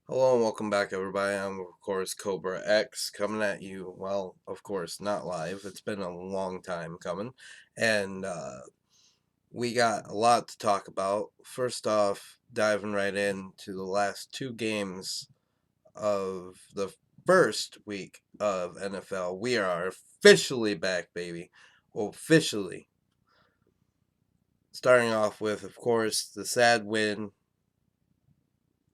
Hello and welcome back, everybody. I'm, of course, Cobra X coming at you. Well, of course, not live. It's been a long time coming. And we got a lot to talk about. First off, diving right into the last two games of the first week of NFL. We are officially back, baby. Officially. Starting off with, of course, the sad win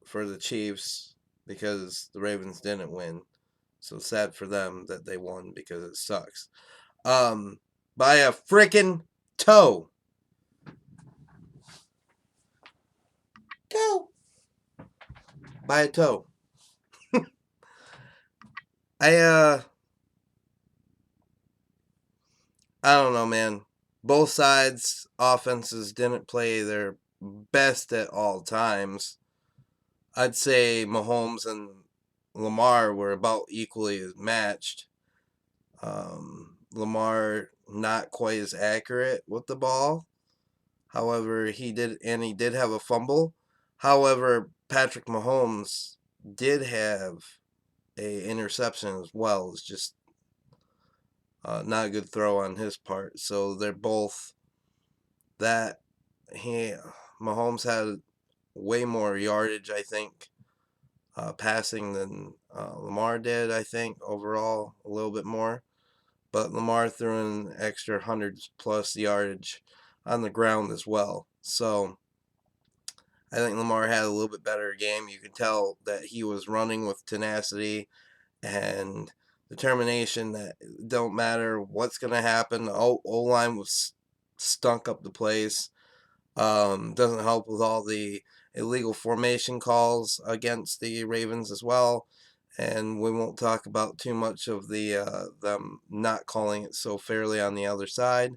for the Chiefs because the Ravens didn't win. So sad for them that they won because it sucks. Um, by a freaking toe. Toe. By a toe. I I don't know, man. Both sides offenses didn't play their best at all times. I'd say Mahomes and Lamar were about equally matched. Lamar not quite as accurate with the ball. However, he did have a fumble. However, Patrick Mahomes did have a interception as well. It's just not a good throw on his part. So they're both that he Mahomes had way more yardage, I think, passing than Lamar did. I think overall a little bit more, but Lamar threw in extra hundreds plus yardage on the ground as well. So I think Lamar had a little bit better game. You could tell that he was running with tenacity and determination that don't matter what's going to happen. The O-line was stunk up the place. Doesn't help with all the illegal formation calls against the Ravens as well. And we won't talk about too much of the them not calling it so fairly on the other side.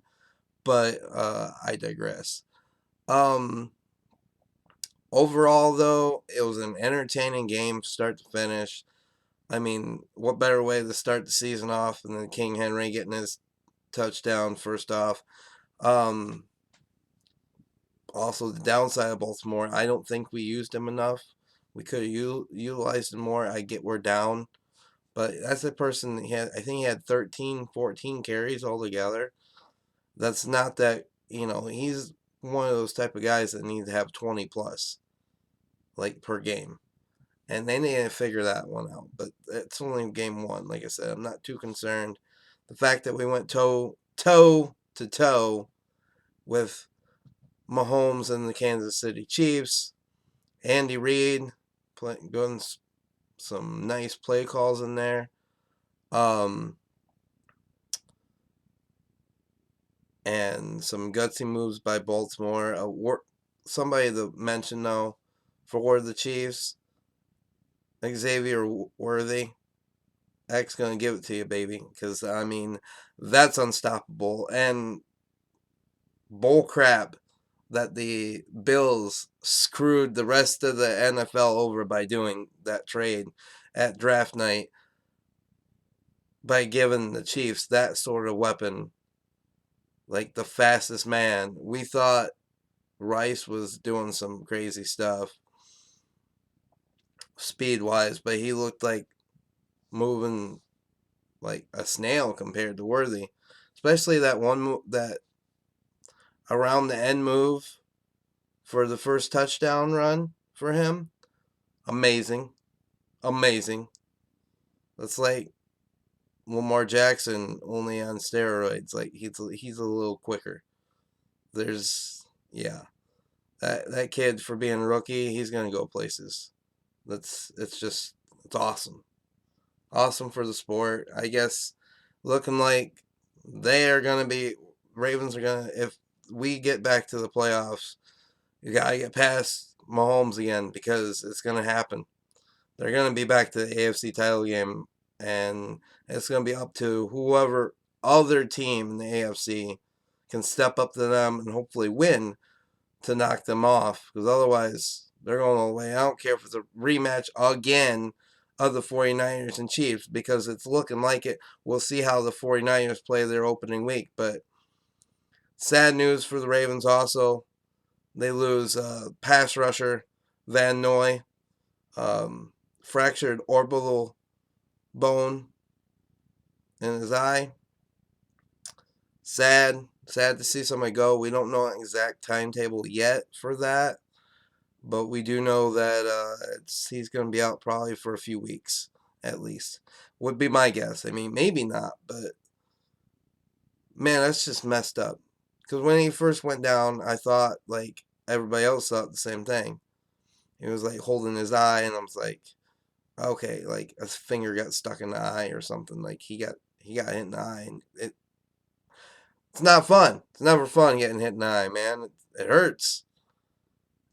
But I digress. Um, Overall, though, it was an entertaining game, start to finish. I mean, what better way to start the season off than King Henry getting his touchdown first off? Um, Also, the downside of Baltimore, I don't think we used him enough. We could have utilized him more. I get we're down, but that's a person he had. I think he had 13, 14 carries altogether. That's not that, he's one of those type of guys that need to have 20 plus, like per game. And they need to figure that one out. But it's only game one. Like I said, I'm not too concerned. The fact that we went toe to toe with Mahomes and the Kansas City Chiefs, Andy Reid doing some nice play calls in there. Um, and some gutsy moves by Baltimore. Somebody to mention though for the Chiefs, Xavier Worthy. X gonna give it to you, baby, because I mean that's unstoppable and bull crap that the Bills screwed the rest of the NFL over by doing that trade at draft night by giving the Chiefs that sort of weapon, like the fastest man. We thought Rice was doing some crazy stuff speed wise, but he looked like moving like a snail compared to Worthy, especially that that around the end move for the first touchdown run for him. Amazing. Amazing. It's like Lamar Jackson only on steroids. Like he's a little quicker. There's yeah. That kid for being a rookie, he's gonna go places. It's awesome. Awesome for the sport. I guess looking like they are gonna be Ravens are gonna if we get back to the playoffs, you gotta get past Mahomes again because it's gonna happen. They're gonna be back to the AFC title game, and it's gonna be up to whoever other team in the AFC can step up to them and hopefully win to knock them off. Because otherwise, they're going away. I don't care if it's a rematch again of the 49ers and Chiefs because it's looking like it. We'll see how the 49ers play their opening week. But sad news for the Ravens also. They lose pass rusher Van Noy. fractured orbital bone in his eye. Sad to see somebody go. We don't know an exact timetable yet for that, but we do know that he's going to be out probably for a few weeks at least. Would be my guess. I mean, maybe not, but man, that's just messed up. Because when he first went down, I thought like everybody else thought the same thing. He was like holding his eye, and I was like, okay, like a finger got stuck in the eye or something. Like he got hit in the eye, and it's not fun. It's never fun getting hit in the eye, man. It hurts.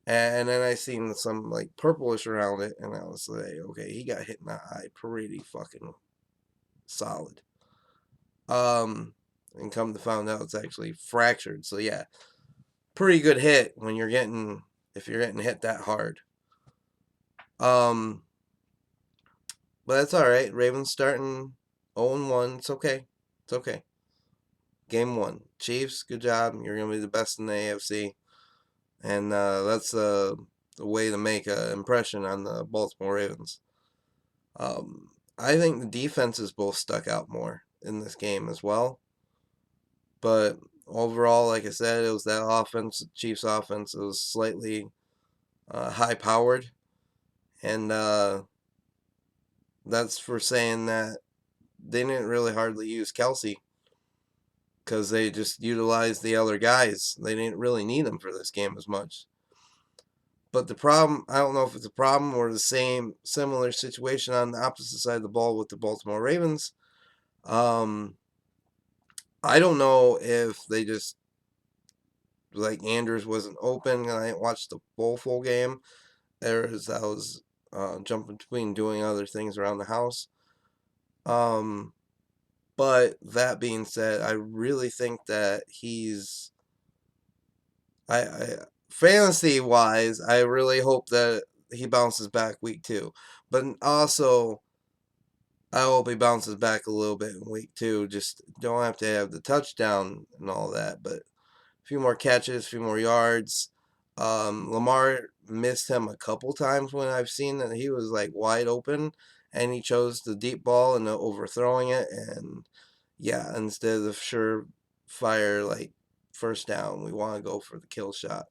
And then I seen some like purplish around it, and I was like, okay, he got hit in the eye pretty fucking solid. And come to find out it's actually fractured. So yeah, pretty good hit when you're getting if you're getting hit that hard. Um, but that's all right. Ravens starting 0-1. It's okay. It's okay. Game one. Chiefs, good job. You're gonna be the best in the AFC, and that's the way to make an impression on the Baltimore Ravens. I think the defenses both stuck out more in this game as well. But overall, like I said, it was that offense, Chiefs offense. It was slightly high powered, and that's for saying that they didn't really hardly use Kelsey because they just utilized the other guys. They didn't really need them for this game as much. But the problem, I don't know if it's a problem or the same similar situation on the opposite side of the ball with the Baltimore Ravens. Um, I don't know if they just like Andrews wasn't open and I didn't watch the full game. As I was jumping between doing other things around the house. Um, but that being said, I really think that I fantasy wise, I really hope that he bounces back week 2. But also, I hope he bounces back a little bit in week 2. Just don't have to have the touchdown and all that, but a few more catches, a few more yards. Lamar missed him a couple times when I've seen that he was like wide open, and he chose the deep ball and the overthrowing it. And yeah, instead of surefire like first down, we want to go for the kill shot.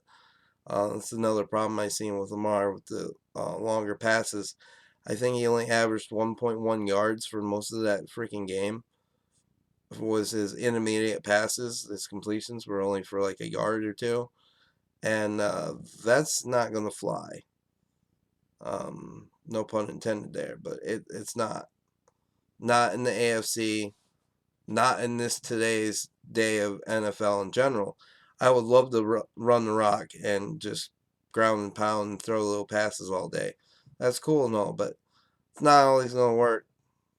That's another problem I seen with Lamar with the longer passes. I think he only averaged 1.1 yards for most of that freaking game. Was his intermediate passes, his completions were only for like a yard or two, and that's not gonna fly. No pun intended there, but it's not in the AFC, not in this today's day of NFL in general. I would love to run the rock and just ground and pound and throw little passes all day. That's cool and all, but it's not always going to work.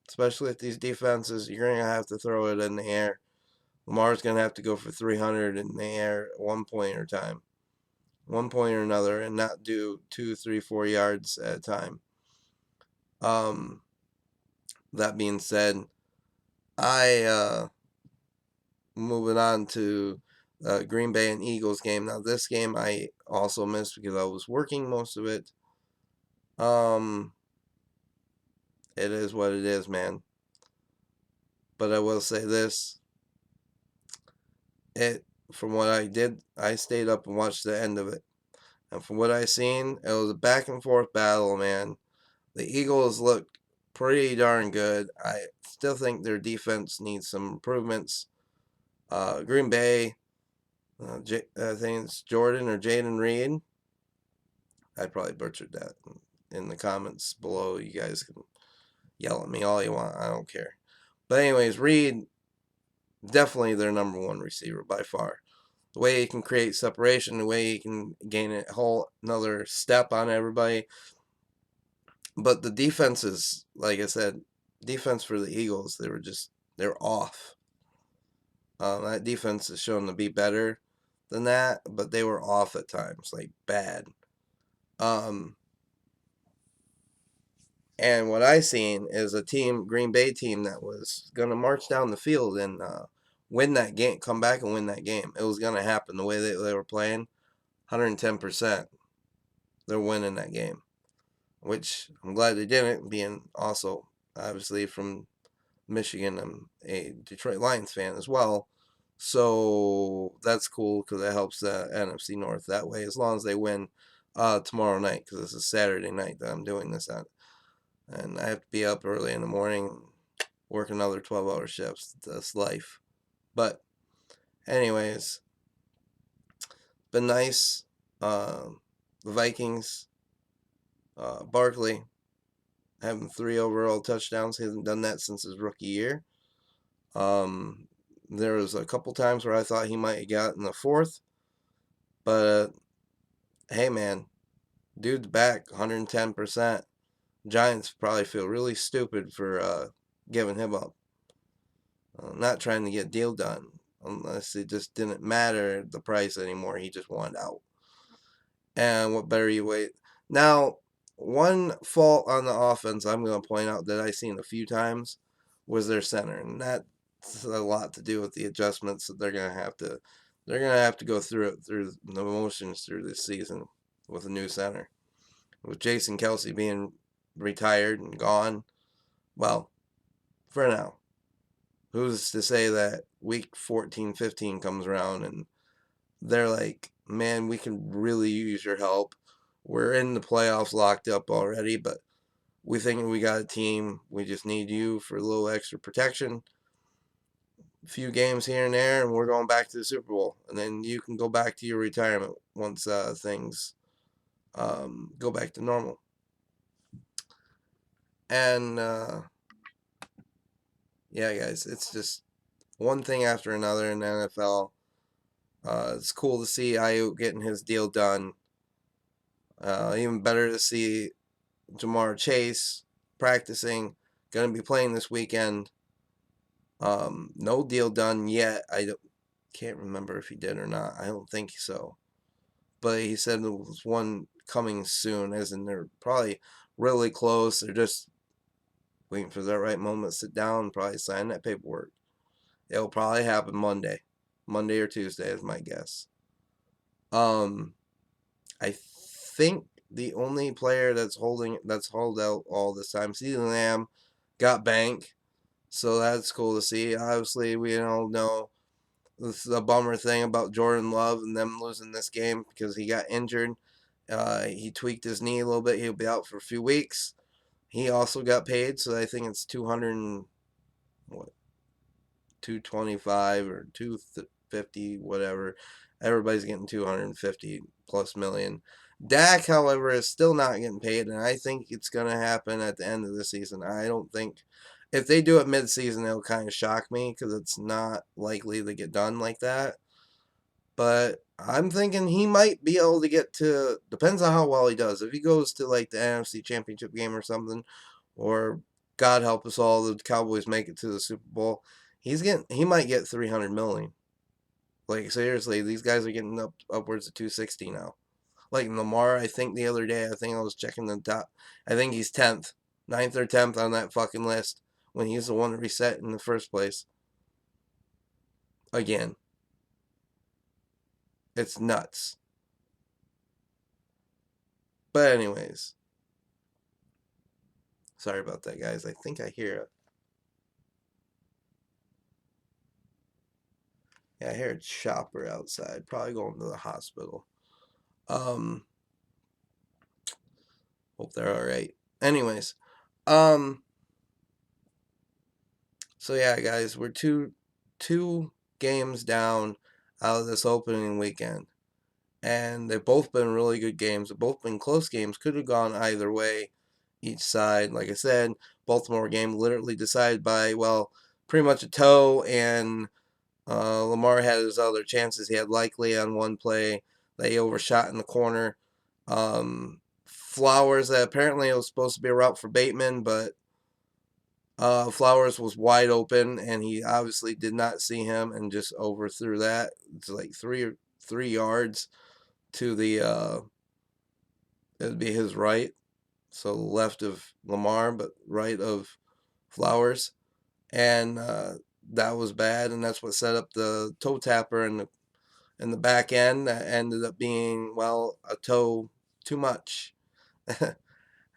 Especially with these defenses, you're going to have to throw it in the air. Lamar's going to have to go for 300 in the air at one point or time. One point or another, and not do 2, 3, 4 yards at a time. That being said, I moving on to Green Bay and Eagles game. Now this game I also missed because I was working most of it. It is what it is, man. But I will say this: from what I did, I stayed up and watched the end of it, and from what I seen, it was a back and forth battle, man. The Eagles looked pretty darn good. I still think their defense needs some improvements. Green Bay, I think it's Jordan or Jaden Reed. I probably butchered that. In the comments below, you guys can yell at me all you want. I don't care. But anyways, Reed, definitely their number one receiver by far. The way he can create separation, the way he can gain a whole another step on everybody. But the defenses, like I said, defense for the Eagles, they're off. That defense has shown to be better than that, but they were off at times, like bad. And what I seen is a Green Bay team, that was gonna march down the field and win that game, come back and win that game. It was gonna happen the way they were playing. 110%, they're winning that game. which I'm glad they didn't, being also obviously from Michigan. I'm a Detroit Lions fan as well. So that's cool because it helps the NFC North that way, as long as they win tomorrow night, because it's a Saturday night that I'm doing this on. And I have to be up early in the morning, work another 12-hour shifts. That's life. But, anyways, been nice. The Vikings, Barkley, having 3 overall touchdowns. He hasn't done that since his rookie year. Um, there was a couple times where I thought he might have gotten the fourth, but hey, man, dude's back 110%. Giants probably feel really stupid for giving him up. Not trying to get a deal done, unless it just didn't matter the price anymore. He just wanted out. And what better you wait? Now, one fault on the offense I'm going to point out that I've seen a few times was their center, and that's a lot to do with the adjustments that they're gonna have to go through it through the motions through this season with a new center. With Jason Kelsey being retired and gone, well, for now, who's to say that week 14, 15 comes around and they're like, man, we can really use your help. We're in the playoffs locked up already, but we think we got a team. We just need you for a little extra protection. A few games here and there, and we're going back to the Super Bowl. And then you can go back to your retirement once things go back to normal. And yeah, guys, it's just one thing after another in the NFL. It's cool to see Ayuk getting his deal done. Even better to see Jamar Chase practicing. Going to be playing this weekend. No deal done yet. Can't remember if he did or not. I don't think so. But he said there was one coming soon, as in they're probably really close. They're just waiting for that right moment to sit down and probably sign that paperwork. It'll probably happen Monday. Monday or Tuesday is my guess. I think the only player that's held out all this time, CeeDee Lamb, got bank, so that's cool to see. Obviously, we don't know this is a bummer thing about Jordan Love and them losing this game because he got injured. He tweaked his knee a little bit. He'll be out for a few weeks. He also got paid, so I think it's 225 or 250, whatever. Everybody's getting 250 plus million. Dak, however, is still not getting paid, and I think it's going to happen at the end of the season. I don't think if they do it mid-season, it'll kind of shock me because it's not likely to get done like that. But I'm thinking he might be able to get to. Depends on how well he does. If he goes to like the NFC Championship game or something, or God help us all, the Cowboys make it to the Super Bowl, he might get 300 million. Like seriously, these guys are getting upwards of 260 now. Like Lamar, I think the other day, I think I was checking the top. I think he's 10th, ninth or 10th on that fucking list when he's the one to reset in the first place. Again, it's nuts. But anyways, sorry about that, guys. I think I hear it. Yeah, I hear a chopper outside. Probably going to the hospital. Um, Hope they're all right. Anyways, um, so yeah, guys, we're two games down out of this opening weekend, and they've both been really good games. They've both been close games. Could have gone either way, each side. Like I said, Baltimore game literally decided by pretty much a toe, and Lamar had his other chances. He had Likely on one play that he overshot in the corner. Flowers, that apparently it was supposed to be a route for Bateman, but Flowers was wide open, and he obviously did not see him and just overthrew that. It's like 3 yards to the it would be his right, so left of Lamar, but right of Flowers, and that was bad, and that's what set up the toe tapper in the back end. That ended up being a toe too much.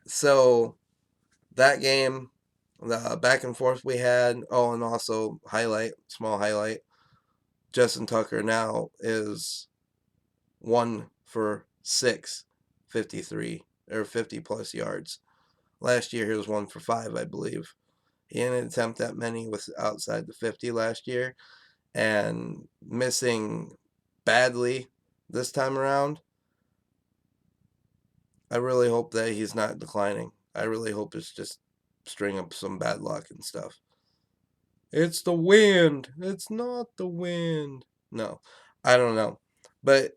So that game, the back and forth we had. Oh, and also small highlight. Justin Tucker now is 1 for 6, 53 or 50 plus yards. Last year he was 1 for 5, I believe. He didn't attempt that many with outside the 50 last year, and missing badly this time around. I really hope that he's not declining. I really hope it's just string up some bad luck and stuff. It's the wind. It's not the wind. No, I don't know. But,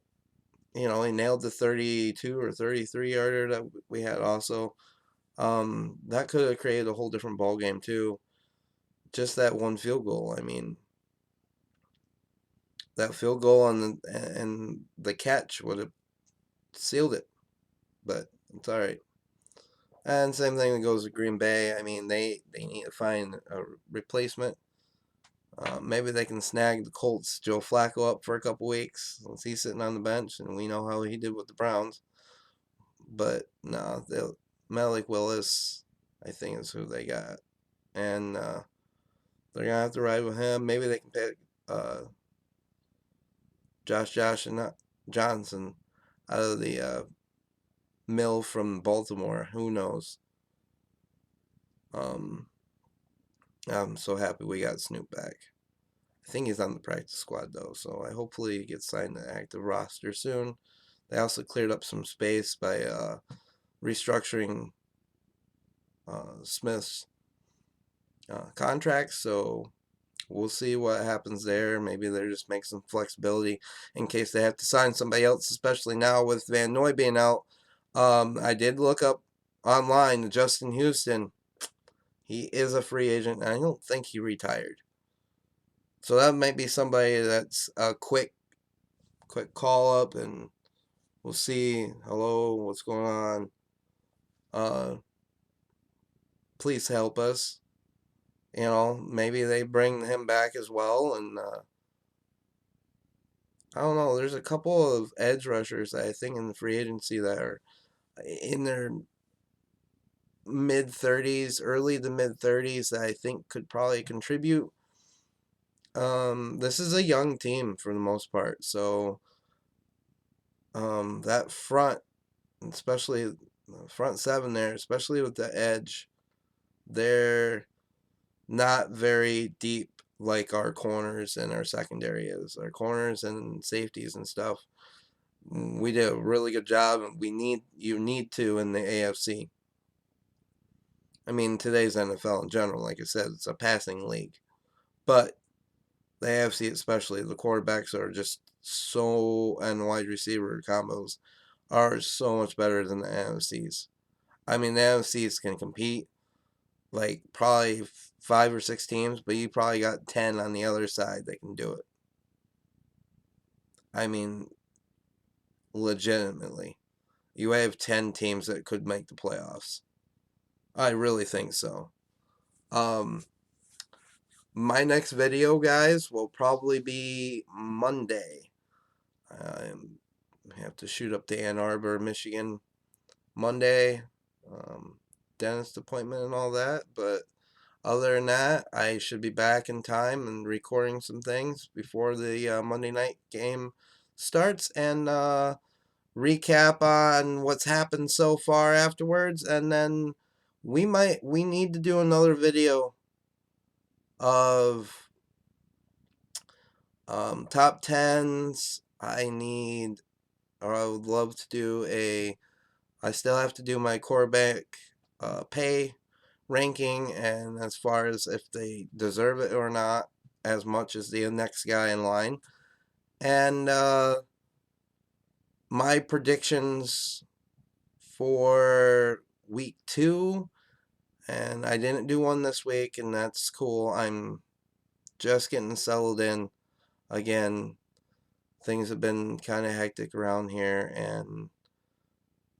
he nailed the 32 or 33 yarder that we had also. That could have created a whole different ball game too. Just that one field goal. I mean, that field goal and the catch would have sealed it. But it's all right. And same thing that goes with Green Bay. I mean, they need to find a replacement. Maybe they can snag the Colts Joe Flacco up for a couple weeks since he's sitting on the bench, and we know how he did with the Browns. But no, they'll Malik Willis, I think is who they got, and they're gonna have to ride with him. Maybe they can pick uh, Josh and not Johnson out of the mill from Baltimore. Who knows? Um, I'm so happy we got Snoop back. I think he's on the practice squad though, so I hopefully he gets signed to active roster soon. They also cleared up some space by restructuring Smith's contract, so we'll see what happens there. Maybe they just make some flexibility in case they have to sign somebody else, especially now with Van Noy being out. I did look up online Justin Houston. He is a free agent, and I don't think he retired. So that might be somebody that's a quick call up, and we'll see. Hello, what's going on? Uh, please help us. Maybe they bring him back as well, and I don't know. There's a couple of edge rushers that I think in the free agency that are in their mid 30s, early to mid 30s that I think could probably contribute. This is a young team for the most part, so that front, especially the front seven there, especially with the edge, they're not very deep like our corners and our secondary is. Our corners and safeties and stuff. We did a really good job, and you need to in the AFC. I mean, today's NFL in general, like I said, it's a passing league. But the AFC especially, the quarterbacks are just so, and wide receiver combos are so much better than the NFCs. I mean, the NFCs can compete, like probably 5 or 6 teams, but you probably got 10 on the other side that can do it. I mean, legitimately. You have 10 teams that could make the playoffs. I really think so. Um, my next video, guys, will probably be Monday. I have to shoot up to Ann Arbor, Michigan Monday. Um, dentist appointment and all that. But other than that, I should be back in time and recording some things before the Monday night game starts and recap on what's happened so far afterwards. And then we need to do another video of top tens. I would love to do I still have to do my quarterback pay ranking, and as far as if they deserve it or not, as much as the next guy in line. And my predictions for week 2, and I didn't do one this week, and that's cool. I'm just getting settled in again. Things have been kind of hectic around here, and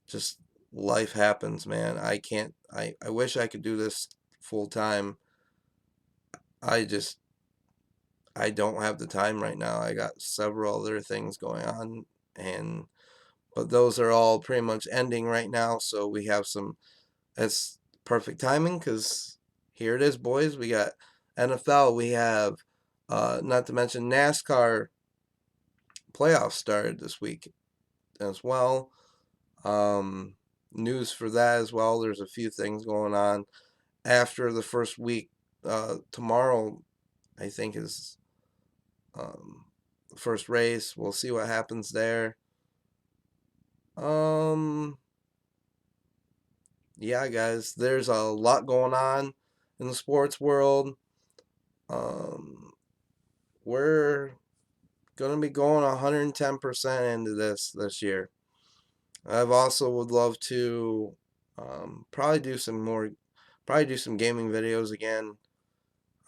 just life happens, man. I can't, I wish I could do this full time. I just, I don't have the time right now. I got several other things going on, and but those are all pretty much ending right now, so we have some It's perfect timing because here it is, boys. We got NFL. We have, not to mention NASCAR playoffs started this week as well. Um, News for that as well. There's a few things going on after the first week. Tomorrow, I think, is the first race. We'll see what happens there. Um, yeah, guys, there's a lot going on in the sports world. Um, we're gonna be going 110% into this year. I've also would love to probably do some more, probably do some gaming videos again.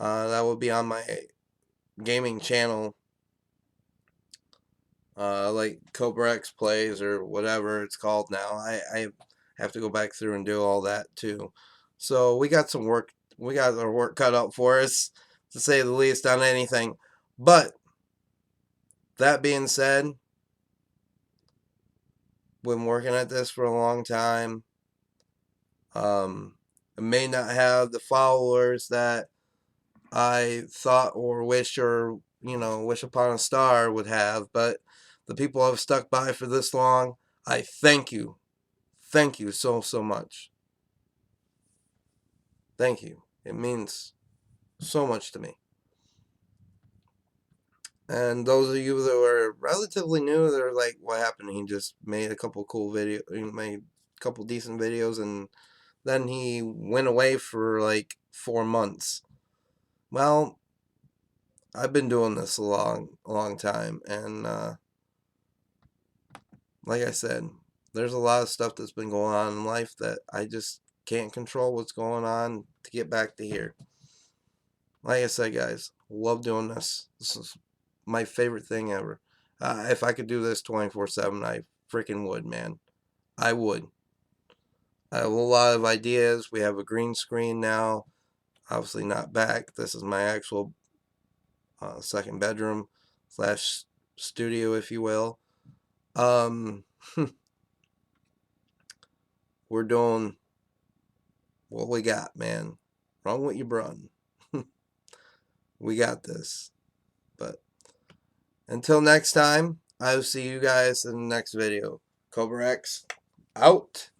That will be on my gaming channel, like Cobra X Plays or whatever it's called now. I have to go back through and do all that too. So we got some work. We got our work cut out for us, to say the least, on anything. But that being said, been working at this for a long time. I may not have the followers that I thought or wish, or wish upon a star would have, but the people who have stuck by for this long, I thank you. Thank you so, so much. Thank you. It means so much to me. And those of you that were relatively new, they're like, what happened? He just made a couple cool videos, he made a couple decent videos, and then he went away for like 4 months. Well, I've been doing this a long time, and like I said, there's a lot of stuff that's been going on in life that I just can't control what's going on to get back to here. Like I said, guys, love doing this. This is my favorite thing ever. If I could do this 24/7, I freaking would, man. I would. I have a lot of ideas. We have a green screen now. Obviously not back. This is my actual second bedroom slash studio, if you will. Um, we're doing what we got, man. Run what you brung. We got this. But until next time, I will see you guys in the next video. Cobra X out.